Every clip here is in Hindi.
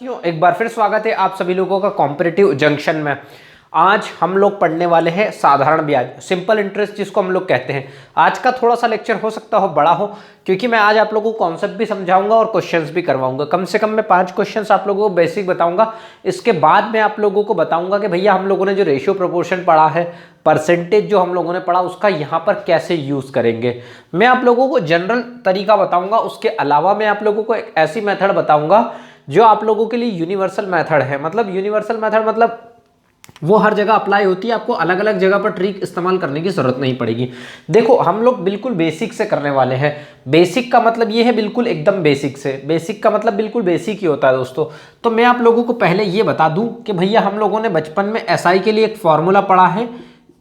एक बार फिर स्वागत है आप सभी लोगों का कॉम्पिटिटिव जंक्शन में। आज हम लोग पढ़ने वाले हैं साधारण ब्याज, सिंपल इंटरेस्ट जिसको हम लोग कहते हैं। आज का थोड़ा सा लेक्चर हो सकता हो बड़ा हो, क्योंकि मैं आज आप लोगों को कॉन्सेप्ट भी समझाऊंगा और क्वेश्चंस भी करवाऊंगा। कम से कम मैं 5 क्वेश्चंस आप लोगों को बेसिक बताऊंगा। इसके बाद मैं आप लोगों को बताऊंगा कि भैया हम लोगों ने जो रेशियो प्रोपोर्शन पढ़ा है, परसेंटेज जो हम लोगों ने पढ़ा, उसका यहाँ पर कैसे यूज करेंगे। मैं आप लोगों को जनरल तरीका बताऊंगा, उसके अलावा मैं आप लोगों को एक ऐसी मेथड बताऊंगा जो आप लोगों के लिए यूनिवर्सल मेथड है। मतलब यूनिवर्सल मेथड मतलब वो हर जगह अप्लाई होती है, आपको अलग अलग जगह पर ट्रिक इस्तेमाल करने की जरूरत नहीं पड़ेगी। देखो हम लोग बिल्कुल बेसिक से करने वाले हैं। बेसिक का मतलब ये है बिल्कुल एकदम बेसिक से। बेसिक का मतलब बिल्कुल बेसिक ही होता है दोस्तों। तो मैं आप लोगों को पहले ये बता दूं कि भैया हम लोगों ने बचपन में एसआई के लिए एक फॉर्मूला पढ़ा है,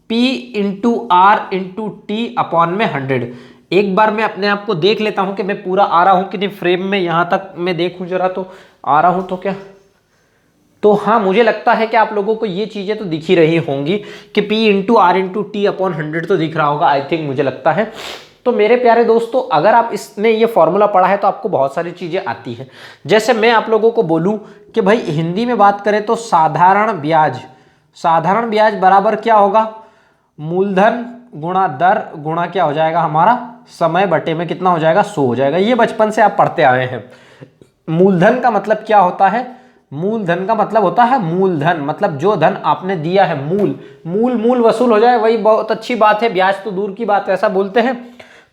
P into R into T upon में 100। एक बार मैं अपने आप को देख लेता हूं कि मैं पूरा आ रहा हूं कि नहीं फ्रेम में, यहां तक मैं देखूं जरा, तो आ रहा हूं तो क्या। तो हाँ, मुझे लगता है कि आप लोगों को ये चीजें तो दिख ही रही होंगी कि P into R into T upon 100 तो दिख रहा होगा, आई थिंक, मुझे लगता है। तो मेरे प्यारे दोस्तों, अगर आप इसने ये फॉर्मूला पढ़ा है तो आपको बहुत सारी चीजें आती है। जैसे मैं आप लोगों को बोलूं कि भाई हिंदी में बात करें तो साधारण ब्याज, साधारण ब्याज बराबर क्या होगा, मूलधन गुणा दर गुणा क्या हो जाएगा हमारा, समय बटे में कितना हो जाएगा, 100 हो जाएगा। ये बचपन से आप पढ़ते आए हैं। मूलधन का मतलब क्या होता है, मूलधन का मतलब होता है मूलधन, मतलब जो धन आपने दिया है, मूल मूल मूल वसूल हो जाए, वही बहुत अच्छी बात है। ब्याज तो दूर की बात है, ऐसा बोलते हैं।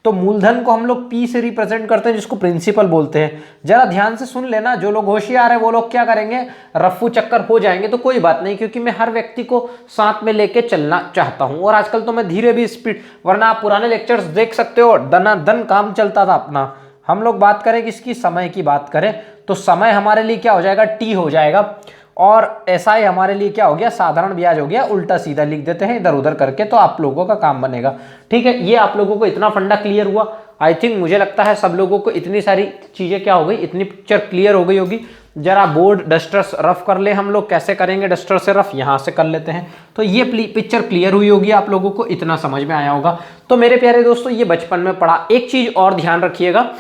तो मूलधन को हम लोग पी से रिप्रेजेंट करते हैं, जिसको प्रिंसिपल बोलते हैं। जरा ध्यान से सुन लेना, जो लोग होशियार है वो लोग क्या करेंगे, रफ्फू चक्कर हो जाएंगे तो कोई बात नहीं, क्योंकि मैं हर व्यक्ति को साथ में लेके चलना चाहता हूं। और आजकल तो मैं धीरे भी स्पीड, वरना आप पुराने लेक्चर्स देख सकते हो, दनादन काम चलता था अपना। हम लोग बात करें किसकी, समय की बात करें तो समय हमारे लिए क्या हो जाएगा, टी हो जाएगा। और एसआई हमारे लिए क्या हो गया, साधारण ब्याज हो गया। उल्टा सीधा लिख देते हैं इधर उधर करके, तो आप लोगों का काम बनेगा। ठीक है, ये आप लोगों को इतना फंडा क्लियर हुआ। आई थिंक, मुझे लगता है सब लोगों को इतनी सारी चीजें क्या हो गई, इतनी पिक्चर क्लियर हो गई होगी। जरा बोर्ड डस्टर रफ कर ले, हम लोग कैसे करेंगे डस्टर से रफ, यहां से कर लेते हैं। तो ये पिक्चर क्लियर हुई होगी, आप लोगों को इतना समझ में आया होगा। तो मेरे प्यारे दोस्तों, ये बचपन में पढ़ा। एक चीज और ध्यान रखिएगा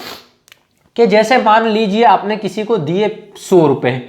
कि जैसे मान लीजिए आपने किसी को दिए 100 रुपए,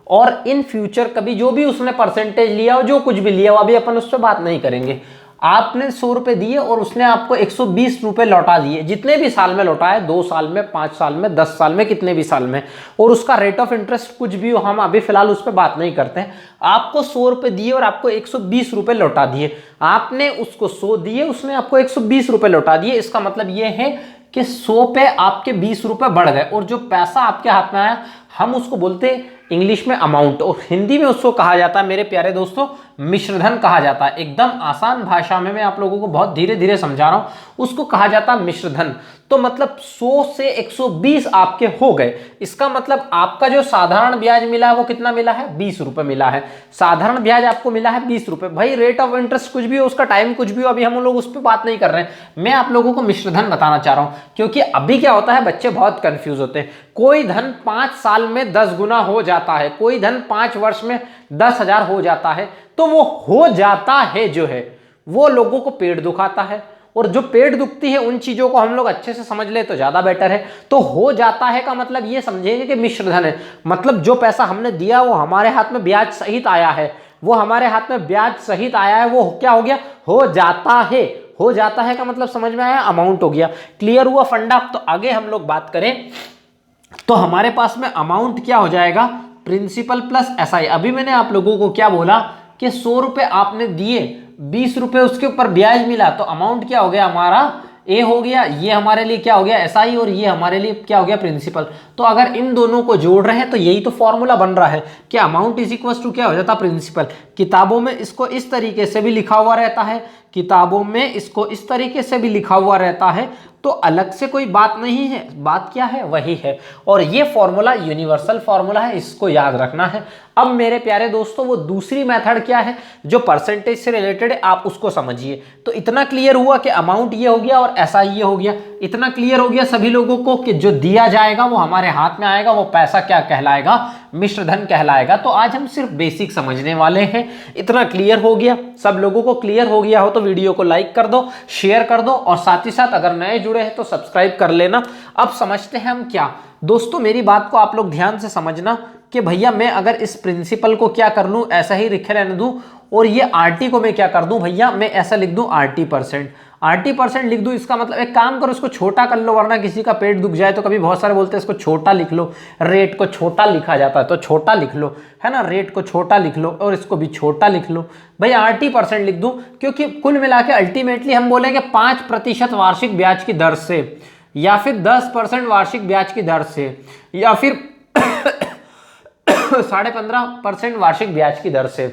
और इन फ्यूचर कभी जो भी उसने परसेंटेज लिया हो, जो कुछ भी लिया हो, अभी अपन उस पर बात नहीं करेंगे। आपने 100 रुपए दिए और उसने आपको 120 रुपए लौटा दिए, जितने भी साल में लौटाए, 2 साल में, 5 साल में, 10 साल में, कितने भी साल में, और उसका रेट ऑफ इंटरेस्ट कुछ भी हो, हम अभी फिलहाल उस पर बात नहीं करते हैं। आपको 100 रुपए दिए और आपको 120 रुपए लौटा दिए। आपने उसको 100 दिए, उसने आपको 120 रुपए लौटा दिए। इसका मतलब यह है कि 100 पे आपके 20 रुपए बढ़ गए, और जो पैसा आपके हाथ में आया, हम उसको बोलते हैं इंग्लिश में अमाउंट, और हिंदी में उसको कहा जाता है मेरे प्यारे दोस्तों मिश्रधन कहा जाता है। एकदम आसान भाषा में मैं आप लोगों को बहुत धीरे धीरे समझा रहा हूं, उसको कहा जाता है मिश्रधन। तो मतलब 100 से 120 आपके हो गए। इसका मतलब आपका जो साधारण ब्याज मिला है वो कितना मिला है, 20 रुपए मिला है। साधारण ब्याज आपको मिला है 20 रुपए। भाई रेट ऑफ इंटरेस्ट कुछ भी हो, उसका टाइम कुछ भी हो, अभी हम लोग उस पर बात नहीं कर रहे हैं। मैं आप लोगों को मिश्रधन बताना चाह रहा हूं, क्योंकि अभी क्या होता है, बच्चे बहुत कंफ्यूज होते हैं। कोई धन 5 साल में 10 गुना हो जाता है, कोई धन 5 वर्ष में 10,000 हो जाता है। तो वो हो जाता है जो है, वो लोगों को पेट दुखाता है, और जो पेट दुखती है उन चीजों को हम लोग अच्छे से समझ ले तो ज्यादा बेटर है। तो हो जाता है का मतलब ये समझेंगे कि मिश्रधन है, मतलब जो पैसा हमने दिया वो हमारे हाथ में ब्याज सहित आया है, वो हमारे हाथ में ब्याज सहित आया है, वो क्या हो गया, हो जाता है। हो जाता है का मतलब समझ में आया, अमाउंट हो गया। क्लियर हुआ फंडा। तो आगे हम लोग बात करें तो हमारे पास में अमाउंट क्या हो जाएगा, प्रिंसिपल प्लस एसआई। अभी मैंने आप लोगों को क्या बोला कि 100 रुपए आपने दिए, 20 रुपए उसके ऊपर ब्याज मिला, तो अमाउंट क्या हो गया हमारा, ए हो गया। ये हमारे लिए क्या हो गया, एसआई, और ये हमारे लिए क्या हो गया, प्रिंसिपल। तो अगर इन दोनों को जोड़ रहे हैं तो यही तो फॉर्मूला बन रहा है कि अमाउंट इज इक्वल टू क्या हो जाता, प्रिंसिपल। किताबों में इसको इस तरीके से भी लिखा हुआ रहता है, किताबों में इसको इस तरीके से भी लिखा हुआ रहता है। तो अलग से कोई बात नहीं है, बात क्या है, वही है। और ये फॉर्मूला यूनिवर्सल फॉर्मूला है, इसको याद रखना है। अब मेरे प्यारे दोस्तों, वो दूसरी मेथड क्या है जो परसेंटेज से रिलेटेड है, आप उसको समझिए। तो इतना क्लियर हुआ कि अमाउंट ये हो गया और ऐसा ये हो गया। इतना क्लियर हो गया सभी लोगों को कि जो दिया जाएगा वो हमारे हाथ में आएगा, वो पैसा क्या कहलाएगा, मिश्रधन कहलाएगा। तो आज हम सिर्फ बेसिक समझने वाले हैं। इतना क्लियर हो गया, सब लोगों को क्लियर हो गया हो तो वीडियो को लाइक कर दो, शेयर कर दो, और साथ ही साथ अगर नए जुड़े हैं तो सब्सक्राइब कर लेना। अब समझते हैं हम क्या, दोस्तों मेरी बात को आप लोग ध्यान से समझना कि भैया मैं अगर इस प्रिंसिपल को क्या कर लूँ, ऐसा ही लिखे रहने दूँ, और ये RT को मैं क्या कर दूँ भैया, मैं ऐसा लिख दूँ RT% लिख दूँ। इसका मतलब एक काम करो, इसको छोटा कर लो, वरना किसी का पेट दुख जाए तो कभी बहुत सारे बोलते हैं इसको छोटा लिख लो, रेट को छोटा लिखा जाता है, तो छोटा लिख लो, है ना, रेट को छोटा लिख लो और इसको भी छोटा लिख लो भाई, RT% लिख दूँ। क्योंकि कुल मिला के अल्टीमेटली हम बोलेंगे 5% वार्षिक ब्याज की दर से, या फिर 10% वार्षिक ब्याज की दर से, या फिर 15.5% वार्षिक ब्याज की दर से।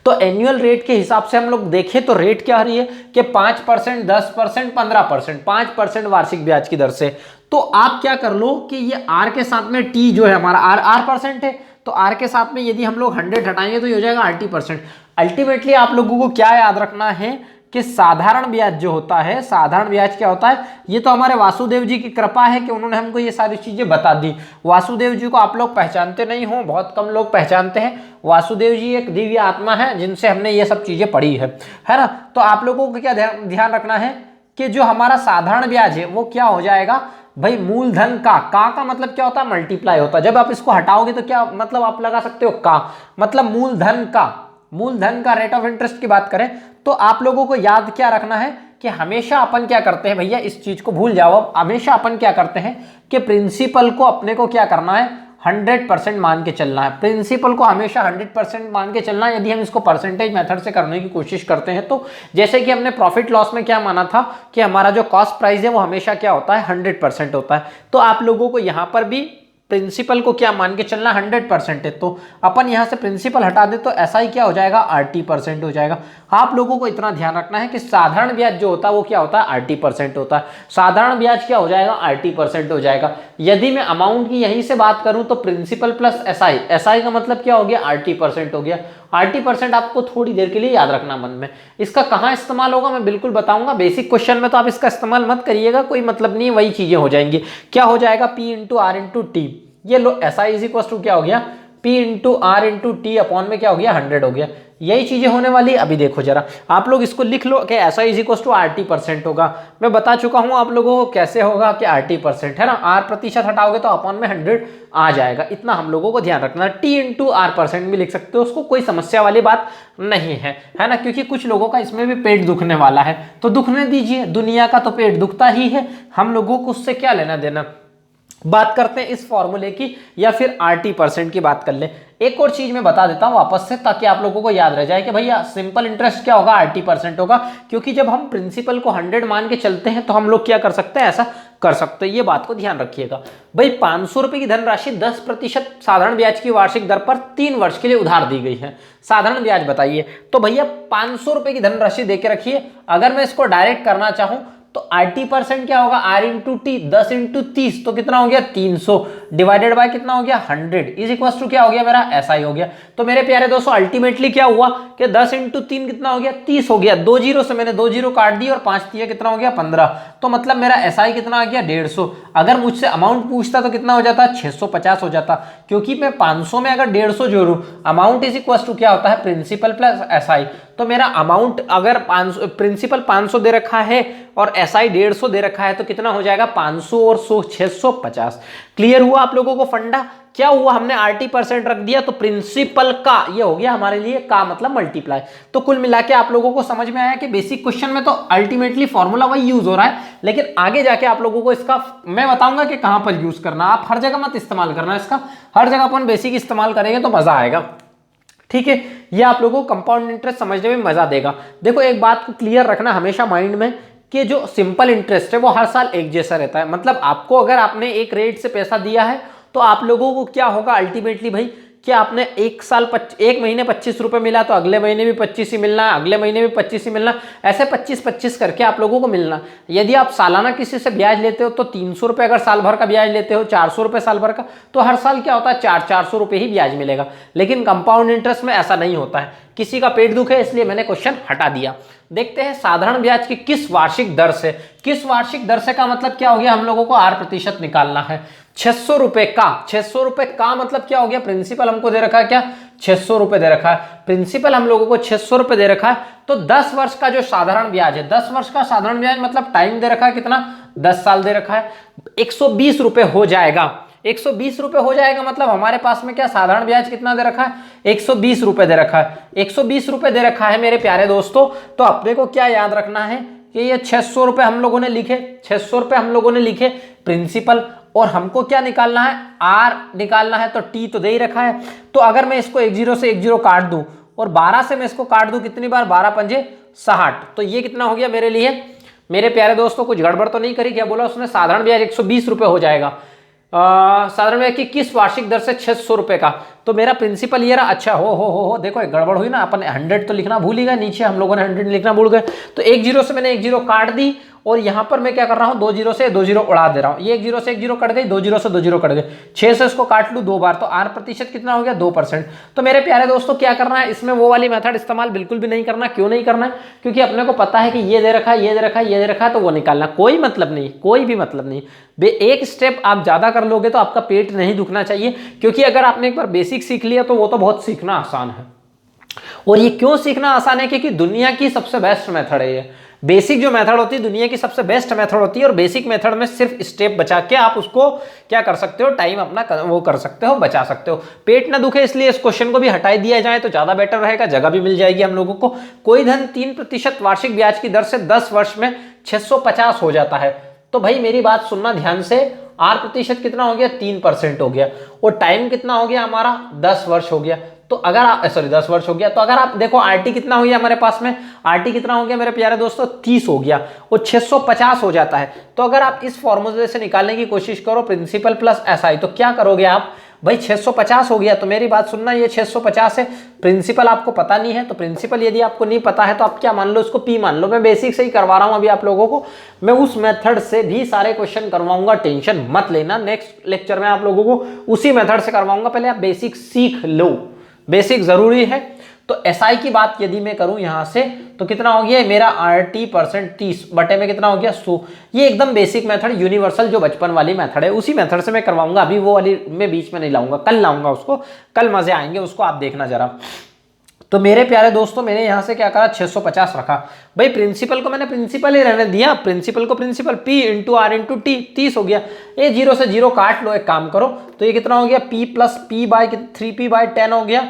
तो एनुअल रेट के हिसाब से हम लोग देखें तो रेट क्या आ रही है कि 5%, 10%, 15%, 5% वार्षिक ब्याज की दर से। तो आप क्या कर लो कि ये R के साथ में T जो है हमारा R परसेंट है, तो R के साथ में यदि हम लोग 100 हटाएंगे तो ये हो जाएगा RT%। अल्टीमेटली आप लोगों को क्या याद रखना है कि साधारण ब्याज जो होता है, साधारण ब्याज क्या होता है, ये तो हमारे वासुदेव जी की कृपा है कि उन्होंने हमको ये सारी चीजें बता दी। वासुदेव जी को आप लोग पहचानते नहीं हो, बहुत कम लोग पहचानते हैं। वासुदेव जी एक दिव्य आत्मा है जिनसे हमने ये सब चीजें पढ़ी है ना। तो आप लोगों को क्या ध्यान रखना है कि जो हमारा साधारण ब्याज है वो क्या हो जाएगा भाई, मूलधन का मतलब क्या होता है, मल्टीप्लाई होता है। जब आप इसको हटाओगे तो क्या मतलब आप लगा सकते हो, का मतलब मूलधन का रेट ऑफ इंटरेस्ट की बात करें तो आप लोगों को याद क्या रखना है कि हमेशा अपन क्या करते हैं भैया, इस चीज को भूल जाओ। अब हमेशा अपन क्या करते हैं कि प्रिंसिपल को अपने को क्या करना है, 100% मान के चलना है। प्रिंसिपल को हमेशा 100% मान के चलना है। यदि हम इसको परसेंटेज मेथड से करने की कोशिश करते हैं तो जैसे कि हमने प्रॉफिट लॉस में क्या माना था कि हमारा जो कॉस्ट प्राइस है वो हमेशा क्या होता है, 100% होता है। तो आप लोगों को यहाँ पर भी प्रिंसिपल को क्या मान के चलना, 100% है। तो अपन यहां से प्रिंसिपल हटा दे तो ऐसा ही क्या हो जाएगा, RT% हो जाएगा। आप लोगों को इतना ध्यान रखना है कि साधारण ब्याज जो होता है वो क्या होता है, RT% होता है। साधारण ब्याज क्या हो जाएगा, RT% हो जाएगा। यदि मैं अमाउंट की यहीं से बात करूं तो प्रिंसिपल प्लस SI का मतलब क्या हो गया, RT% हो गया। RT% आपको थोड़ी देर के लिए याद रखना मन में। इसका कहाँ इस्तेमाल होगा मैं बिल्कुल बताऊंगा। बेसिक क्वेश्चन में तो आप इसका इस्तेमाल मत करिएगा, कोई मतलब नहीं, वही चीजें हो जाएंगी। क्या हो जाएगा, P into R into T. ये लो SI इज इक्वल टू क्या हो गया, P into R into T upon में क्या हो गया, 100 हो गया। यही चीजें होने वाली। अभी देखो जरा, आप लोग इसको लिख लो कि SI is equal to RT% होगा। मैं बता चुका हूं आप लोगों को कैसे होगा कि RT% है ना, R% हटाओगे तो अपॉन में 100 आ जाएगा। इतना हम लोगों को ध्यान रखना है। T इंटू R% भी लिख सकते हो, उसको कोई समस्या वाली बात नहीं है, है ना, क्योंकि कुछ लोगों का इसमें भी पेट दुखने वाला है तो दुखने दीजिए, दुनिया का तो पेट दुखता ही है, हम लोगों को उससे क्या लेना देना। बात करते हैं इस फॉर्मूले की या फिर RT% की बात कर ले। एक और चीज मैं बता देता हूं वापस से ताकि आप लोगों को याद रह जाए कि भैया सिंपल इंटरेस्ट क्या होगा, RT% होगा। क्योंकि जब हम प्रिंसिपल को 100 मान के चलते हैं तो हम लोग क्या कर सकते हैं, ऐसा कर सकते हैं। ये बात को ध्यान रखिएगा भाई। 500 रुपए की धनराशि 10% साधारण ब्याज की वार्षिक दर पर 3 वर्ष के लिए उधार दी गई है। साधारण ब्याज बताइए तो भैया 500 रुपए की धनराशि देके रखिए। अगर मैं इसको डायरेक्ट करना चाहूं तो RT% क्या होगा, R इंटू टी, 10 इंटू 30 तो कितना हो गया, 300 डिवाइडेड बाय कितना हो गया, 100 इज इक्वल टू क्या हो गया मेरा, SI हो गया। तो मेरे प्यारे दोस्तों अल्टीमेटली क्या हुआ कि 10 इंटू 3 कितना हो गया, 30 हो गया। 2 जीरो से मैंने 2 जीरो काट दी और 5 दिया, कितना हो गया, 15। तो मतलब मेरा SI कितना आ गया, 150। अगर मुझसे अमाउंट पूछता तो कितना हो जाता, 650 हो जाता। क्योंकि मैं 500 में अगर 150 जोड़ू, अमाउंट इज इक्वल टू क्या होता है, प्रिंसिपल प्लस SI। तो मेरा अमाउंट अगर प्रिंसिपल 500 दे रखा है और SI 150 दे रखा है तो कितना हो जाएगा, 500 और 100 650। क्लियर हुआ आप लोगों को फंडा। क्या हुआ, हमने RT% रख दिया तो प्रिंसिपल का ये हो गया हमारे लिए, का मतलब मल्टीप्लाई। तो कुल मिला के आप लोगों को समझ में आया कि बेसिक क्वेश्चन में तो अल्टीमेटली फॉर्मूला वही यूज हो रहा है, लेकिन आगे जाके आप लोगों को इसका मैं बताऊंगा कि कहां पर यूज करना। आप हर जगह मत इस्तेमाल करना इसका, हर जगह अपन बेसिक इस्तेमाल करेंगे तो मजा आएगा। ठीक है, ये आप लोगों को कंपाउंड इंटरेस्ट समझने में मजा देगा। देखो एक बात को क्लियर रखना हमेशा माइंड में कि जो सिंपल इंटरेस्ट है वो हर साल एक जैसा रहता है। मतलब आपको अगर आपने एक रेट से पैसा दिया है तो आप लोगों को क्या होगा अल्टीमेटली भाई, कि आपने एक महीने 25 रुपए मिला तो अगले महीने भी 25 ही मिलना है, अगले महीने भी 25 ही मिलना, ऐसे 25-25 करके आप लोगों को मिलना। यदि आप सालाना किसी से ब्याज लेते हो तो 300 रुपए अगर साल भर का ब्याज लेते हो, 400 रुपए साल भर का, तो हर साल क्या होता है, 400 रुपए ही ब्याज मिलेगा। लेकिन कंपाउंड इंटरेस्ट में ऐसा नहीं होता है। किसी का पेट दुख है इसलिए मैंने क्वेश्चन हटा दिया। देखते हैं साधारण ब्याज की किस वार्षिक दर से, किस वार्षिक दर से का मतलब क्या हो गया, हम लोगों को R% निकालना है। 600 रुपए का, 600 रुपए का मतलब क्या हो गया, प्रिंसिपल हमको दे रखा है क्या, 600 रुपए दे रखा है। प्रिंसिपल हम लोगों को 600 रुपए दे रखा है तो 10 वर्ष का जो साधारण ब्याज है, 10 वर्ष का साधारण ब्याज मतलब टाइम दे रखा है कितना, 10 साल दे रखा है, 120 रुपए हो जाएगा। 120 रुपए हो जाएगा मतलब हमारे पास में क्या साधारण ब्याज कितना दे रखा है, 120 रुपए दे रखा है। 120 रुपए दे रखा है मेरे प्यारे दोस्तों। तो अपने को क्या याद रखना है कि ये 600 रुपए हम लोगों ने लिखे, 600 रुपए हम लोगों ने लिखे प्रिंसिपल, और हमको क्या निकालना है, आर निकालना है। तो टी तो दे ही रखा है। तो अगर मैं इसको 10 से 10 काट दूं और 12 से मैं इसको काट दूं कितनी बार, 12 पंजे 60, तो ये कितना हो गया मेरे लिए। मेरे प्यारे दोस्तों कुछ गड़बड़ तो नहीं करी, क्या बोला उसने, साधारण ब्याज 120 रुपए हो जाएगा, साधारण ब्याज की किस वार्षिक दर से, 600 रुपए का। तो मेरा प्रिंसिपल ये रहा। अच्छा हो देखो एक गड़बड़ हुई ना, अपन 100 तो लिखना भूल ही गए, नीचे हम लोगों ने 100 लिखना भूल गए। तो 10 से मैंने 10 काट दी, और यहां पर मैं क्या कर रहा हूं, 20 से 20 उड़ा दे रहा हूं। ये 10 से 10 कट गई, 20 से 20 कट गए, 6 से इसको काट लूं 2 बार, तो आर प्रतिशत कितना हो गया, 2%। तो मेरे प्यारे दोस्तों क्या करना है, इसमें वो वाली मेथड इस्तेमाल बिल्कुल भी नहीं करना। क्यों नहीं करना है, क्योंकि अपने को पता है कि ये दे रखा है, ये दे रखा है, ये दे रखा है, तो वो निकालना कोई मतलब नहीं, कोई भी मतलब नहीं। एक स्टेप आप ज्यादा कर लोगे तो आपका पेट नहीं दुखना चाहिए, क्योंकि अगर आपने एक बार बेसिक सीख लिया तो वो तो बहुत सीखना आसान है। और ये क्यों सीखना आसान है, क्योंकि दुनिया की सबसे बेस्ट मेथड है ये। बेसिक जो मेथड होती है दुनिया की सबसे बेस्ट मेथड होती है, और बेसिक मेथड में सिर्फ स्टेप बचा के आप उसको क्या कर सकते हो, टाइम अपना वो कर सकते हो, बचा सकते हो। पेट ना दुखे इसलिए इस क्वेश्चन को भी हटा दिया जाए तो ज्यादा बेटर रहेगा, जगह भी मिल जाएगी हम लोगों को। कोई धन 3% वार्षिक ब्याज की दर से 10 वर्ष में 650 हो जाता है। तो भाई मेरी बात सुनना ध्यान से, आर प्रतिशत कितना हो गया, 3% हो गया, और टाइम कितना हो गया हमारा, 10 वर्ष हो गया। तो अगर आप 10 वर्ष हो गया, तो अगर आप देखो आरटी कितना हो गया हमारे पास में, आरटी कितना हो गया मेरे प्यारे दोस्तों, 30 हो गया, और 650 हो जाता है। तो अगर आप इस फॉर्मूले से निकालने की कोशिश करो प्रिंसिपल प्लस एसआई, तो क्या करोगे आप, भाई 650 हो गया। तो मेरी बात सुनना, ये 650 है, प्रिंसिपल आपको पता नहीं है, तो प्रिंसिपल यदि आपको नहीं पता है तो आप क्या मान लो, उसको पी मान लो। मैं बेसिक से ही करवा रहा हूं अभी आप लोगों को, मैं उस मेथड से भी सारे क्वेश्चन करवाऊंगा, टेंशन मत लेना। नेक्स्ट लेक्चर में आप लोगों को उसी मेथड से करवाऊंगा, पहले आप बेसिक सीख लो, बेसिक जरूरी है। तो एसआई की बात यदि मैं करूं यहां से, तो कितना हो गया मेरा आरटी परसेंट 30 बटे में कितना हो गया 100। ये एकदम बेसिक मेथड, यूनिवर्सल जो बचपन वाली मेथड है, उसी मेथड से मैं करवाऊंगा। अभी वो वाली मैं बीच में नहीं लाऊंगा, कल लाऊंगा उसको, कल मजे आएंगे उसको, आप देखना जरा। तो मेरे प्यारे दोस्तों मैंने यहां से क्या करा, 650 रखा। भाई प्रिंसिपल को मैंने प्रिंसिपल ही रहने दिया, प्रिंसिपल को principal, P into R into T, 30 हो गया। ये 0 से 0 काट लो, एक काम करो, तो ये कितना हो गया, P plus P bye 3p/10 हो गया।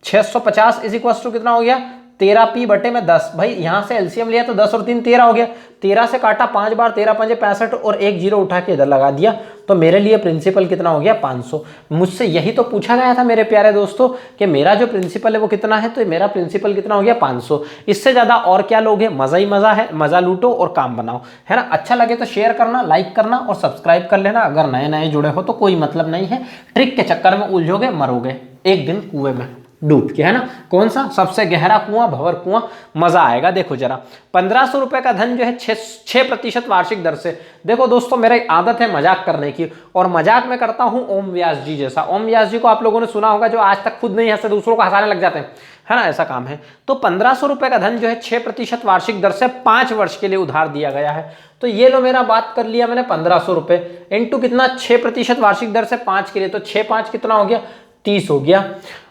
650 इज इक्वल टू कितना हो गया, 13p बटे में 10। भाई यहां से एलसीएम लिया तो 10 और 3 13 हो गया, 13 से काटा 5 बार, 13 पंजे 65, और एक 0 उठा के इधर लगा दिया। तो मेरे लिए प्रिंसिपल कितना हो गया, 500। मुझसे यही तो पूछा गया था मेरे प्यारे दोस्तों कि मेरा जो प्रिंसिपल है वो कितना है, तो मेरा प्रिंसिपल कितना हो गया, 500। इससे ज्यादा और क्या लोगे, मजा ही मजा है, मजा लूटो और काम बनाओ, है ना। अच्छा लगे तो शेयर करना, लाइक करना और सब्सक्राइब कर लेना। अगर नए नए जुड़े हो तो कोई मतलब नहीं है, ट्रिक के चक्कर में उलझोगे, मरोगे एक दिन कुएं में डूब के, है ना। कौन सा, सबसे गहरा कुआं, भंवर कुआं, मजा आएगा। देखो जरा, 1500 रुपए का धन जो है 6% वार्षिक दर से। देखो दोस्तों मेरा एक आदत है मजाक करने की, और मजाक में करता हूं ओम व्यास जी जैसा। ओम व्यास जी को आप लोगों ने सुना होगा, जो आज तक खुद नहीं हंसते दूसरों को हंसाने लग जाते हैं, है ना, ऐसा काम है। तो 1500 रुपए का धन जो है 6% वार्षिक दर से 5 वर्ष के लिए उधार दिया गया है। तो ये लो, मेरा बात कर लिया मैंने 1500 रुपए इंटू कितना, 6% वार्षिक दर से 5 के लिए, तो 6 5 कितना हो गया, 30 हो गया,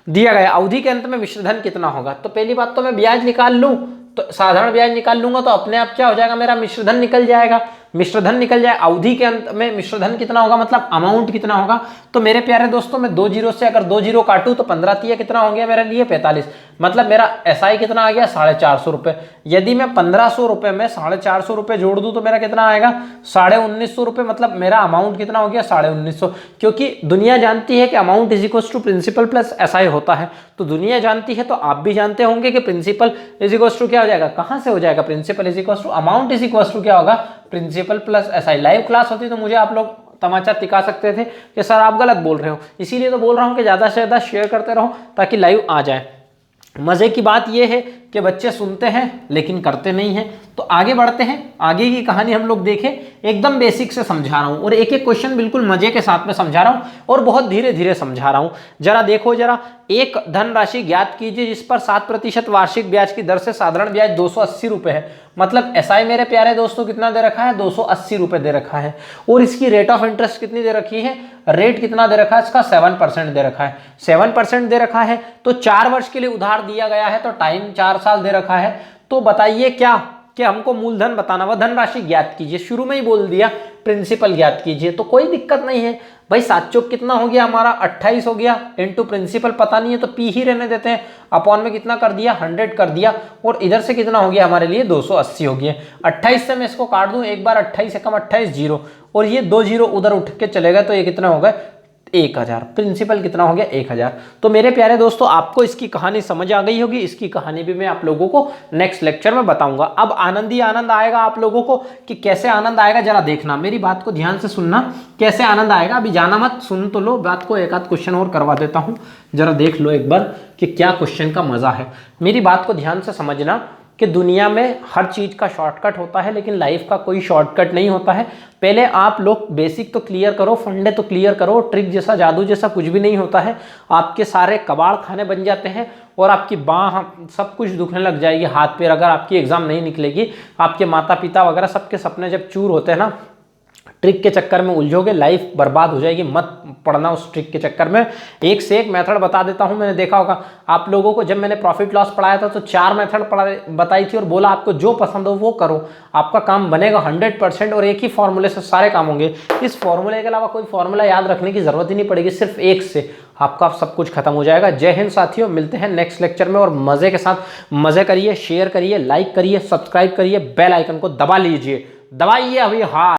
दिया गया। अवधि के अंत में मिश्रधन कितना होगा, तो पहली बात तो मैं ब्याज निकाल लूं, तो साधारण ब्याज निकाल लूंगा तो अपने आप क्या हो जाएगा, मेरा मिश्रधन निकल जाएगा, मिश्रधन निकल जाए। अवधि के अंत में मिश्रधन कितना होगा, मतलब अमाउंट कितना होगा। तो मेरे प्यारे दोस्तों मैं 2 0 से अगर 2 0 काटूं तो 15 तिया कितना हो गया मेरे लिए, 45। मतलब मेरा एसआई कितना आ गया, 450 रुपए। यदि मैं 1500 रुपए में 450 रुपए जोड़ दूं तो मेरा कितना आएगा, 1950 रुपए। मतलब मेरा अमाउंट कितना हो गया, 1950। क्योंकि दुनिया जानती है कि amount is equal to principal plus SI होता है, तो दुनिया जानती है, तो आप भी जानते होंगे कि प्रिंसिपल इज इक्वल टू क्या हो जाएगा, कहां से हो जाएगा, principal is equal to amount is equal to क्या होगा, principal plus SI. Live class होती तो मुझे आप लोग तमाचा टिका सकते थे कि सर आप गलत बोल रहे हो, इसीलिए तो बोल रहा हूं कि ज्यादा से ज्यादा शेयर करते रहो ताकि लाइव आ जाए। मजे की बात यह है कि बच्चे सुनते हैं लेकिन करते नहीं हैं। तो आगे बढ़ते हैं, आगे की कहानी हम लोग देखें। एकदम बेसिक से समझा रहा हूं और एक एक क्वेश्चन बिल्कुल मजे के साथ में समझा रहा हूं और बहुत धीरे धीरे समझा रहा हूं। जरा देखो, जरा एक धनराशि ज्ञात कीजिए जिस पर 7% वार्षिक ब्याज की दर से साधारण ब्याज 280 रुपए है। मतलब एसआई मेरे प्यारे दोस्तों कितना दे रखा है, 280 रुपए दे रखा है। और इसकी रेट ऑफ इंटरेस्ट कितनी दे रखी है, रेट कितना दे रखा है इसका, 7% दे रखा है। 7% दे रखा है तो 4 वर्ष के लिए उधार दिया गया है, तो टाइम 4 साल दे रखा है। तो बताइए क्या कि हमको मूलधन बताना हुआ, धनराशि ज्ञात कीजिए, शुरू में ही बोल दिया प्रिंसिपल ज्ञात कीजिए, तो कोई दिक्कत नहीं है भाई। 7 चौक कितना हो गया हमारा 28 हो गया, इनटू प्रिंसिपल पता नहीं है तो पी ही रहने देते हैं, अपॉन में कितना कर दिया 100 कर दिया, और इधर से कितना हो गया हमारे लिए 280 हो गया। 28 से मैं इसको काट दूं एक बार, 28 से कम 28 जीरो, और ये 2 जीरो उधर उठ के चले गए, तो ये कितना हो गया 1000। प्रिंसिपल कितना हो गया 1000। तो मेरे प्यारे दोस्तों आपको इसकी कहानी समझ आ गई होगी, इसकी कहानी भी मैं आप लोगों को नेक्स्ट लेक्चर में बताऊंगा। अब आनंद ही आनंद आएगा आप लोगों को, कि कैसे आनंद आएगा जरा देखना, मेरी बात को ध्यान से सुनना, कैसे आनंद आएगा। अभी जाना मत, सुन तो लो बात को, एक आध क्वेश्चन और करवा देता हूं, जरा देख लो एक बार कि क्या क्वेश्चन का मजा है। मेरी बात को ध्यान से समझना कि दुनिया में हर चीज का शॉर्टकट होता है, लेकिन लाइफ का कोई शॉर्टकट नहीं होता है। पहले आप लोग बेसिक तो क्लियर करो, फंडे तो क्लियर करो, ट्रिक जैसा जादू जैसा कुछ भी नहीं होता है। आपके सारे कबाड़ खाने बन जाते हैं और आपकी बाह सब कुछ दुखने लग जाएगी, हाथ पैर, अगर आपकी एग्जाम नहीं निकलेगी, आपके माता पिता वगैरह सबके सपने जब चूर होते हैं ना, ट्रिक के चक्कर में उलझोगे, लाइफ बर्बाद हो जाएगी। मत पढ़ना उस ट्रिक के चक्कर में। एक से एक मेथड बता देता हूं, मैंने देखा होगा आप लोगों को, जब मैंने प्रॉफिट लॉस पढ़ाया था तो 4 मेथड बताई थी और बोला आपको जो पसंद हो वो करो, आपका काम बनेगा 100%, और एक ही फॉर्मूले से सारे काम होंगे। इस फॉर्मूले के अलावा कोई फॉर्मूला याद रखने की जरूरत ही नहीं पड़ेगी, सिर्फ एक से आपका सब कुछ खत्म हो जाएगा। जय हिंद साथियों, मिलते हैं नेक्स्ट लेक्चर में, और मजे के साथ मजे करिए, शेयर करिए, लाइक करिए, सब्सक्राइब करिए, बेल आइकन को दबा लीजिए, दबाइए अभी। हाँ।